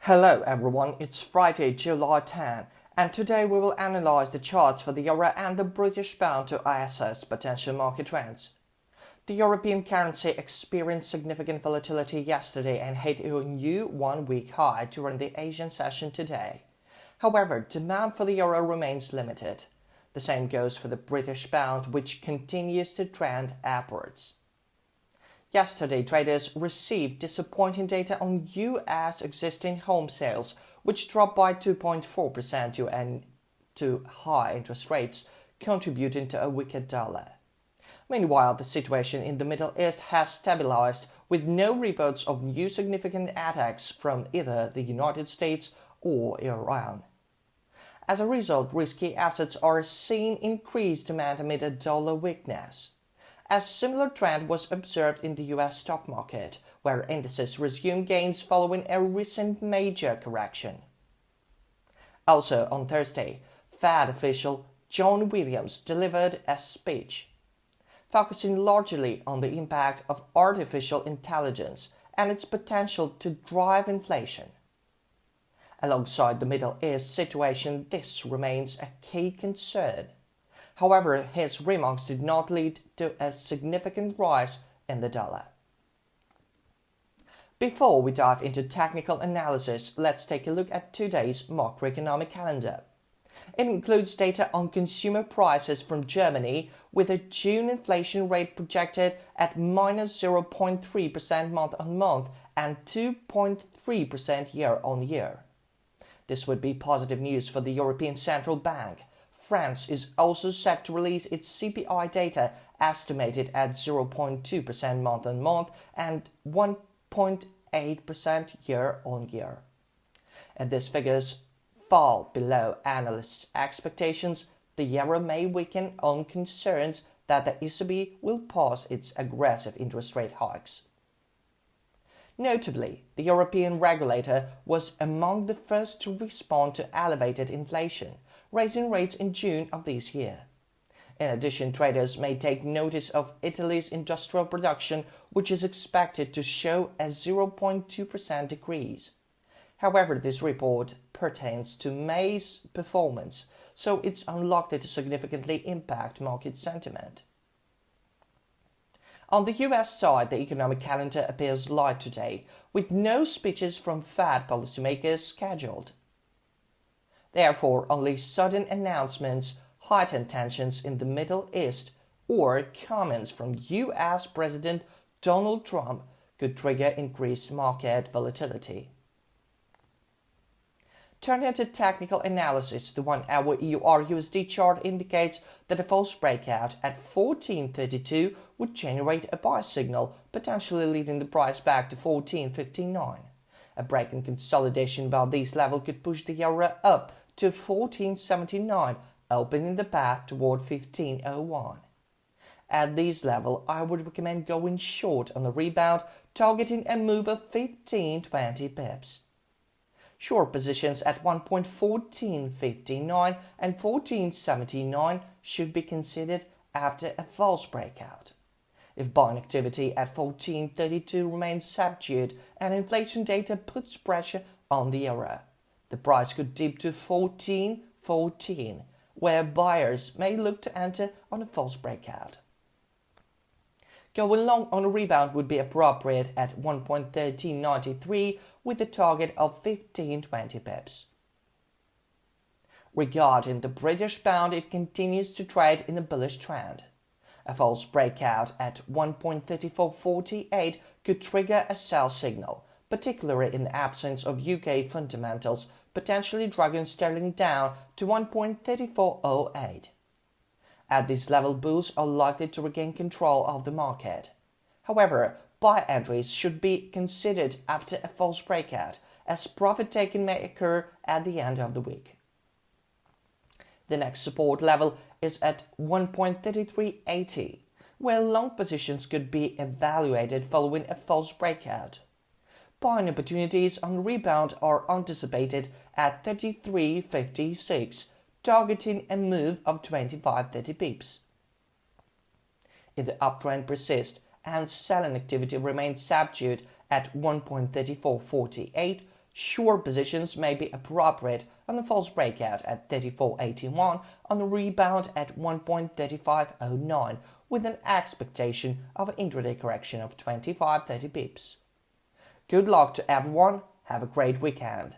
Hello everyone, it's Friday, July 10, and today we will analyze the charts for the euro and the British pound to assess potential market trends. The European currency experienced significant volatility yesterday and hit a new one-week high during the Asian session today. However, demand for the euro remains limited. The same goes for the British pound, which continues to trend upwards. Yesterday, traders received disappointing data on US existing home sales, which dropped by 2.4% due to high interest rates, contributing to a weaker dollar. Meanwhile, the situation in the Middle East has stabilized, with no reports of new significant attacks from either the United States or Iran. As a result, risky assets are seeing increased demand amid a dollar weakness. A similar trend was observed in the US stock market, where indices resumed gains following a recent major correction. Also on Thursday, Fed official John Williams delivered a speech, focusing largely on the impact of artificial intelligence and its potential to drive inflation. Alongside the Middle East situation, this remains a key concern. However, his remarks did not lead to a significant rise in the dollar. Before we dive into technical analysis, let's take a look at today's macroeconomic calendar. It includes data on consumer prices from Germany, with a June inflation rate projected at minus 0.3% month-on-month and 2.3% year-on-year. This would be positive news for the European Central Bank. France is also set to release its CPI data, estimated at 0.2% month-on-month and 1.8% year-on-year. And these figures fall below analysts' expectations. The euro may weaken on concerns that the ECB will pause its aggressive interest rate hikes. Notably, the European regulator was among the first to respond to elevated inflation, raising rates in June of this year. In addition, traders may take notice of Italy's industrial production, which is expected to show a 0.2% decrease. However, this report pertains to May's performance, so it's unlikely to significantly impact market sentiment. On the US side, the economic calendar appears light today, with no speeches from Fed policymakers scheduled. Therefore, only sudden announcements, heightened tensions in the Middle East, or comments from US President Donald Trump could trigger increased market volatility. Turning to technical analysis, the 1-hour EUR USD chart indicates that a false breakout at 14.32 would generate a buy signal, potentially leading the price back to 14.59. A break in consolidation above this level could push the euro up to 14.79, opening the path toward 15.01. At this level, I would recommend going short on the rebound, targeting a move of 15-20 pips. Short positions at 1.1459 and 14.79 should be considered after a false breakout. If buying activity at 14.32 remains subdued and inflation data puts pressure on the euro, the price could dip to 14.14, where buyers may look to enter on a false breakout. Going long on a rebound would be appropriate at 1.1393 with a target of 15-20 pips. Regarding the British pound, it continues to trade in a bullish trend. A false breakout at 1.3448 could trigger a sell signal, particularly in the absence of UK fundamentals, potentially dragging sterling down to 1.3408. At this level, bulls are likely to regain control of the market. However, buy entries should be considered after a false breakout, as profit taking may occur at the end of the week. The next support level is at 1.3380, where long positions could be evaluated following a false breakout. Buying opportunities on rebound are anticipated at 33.56, targeting a move of 25-30 pips. If the uptrend persists and selling activity remains subdued at 1.3448, Short positions may be appropriate on a false breakout at 34.81, on a rebound at 1.3509, with an expectation of an intraday correction of 25-30 pips. Good luck to everyone. Have a great weekend.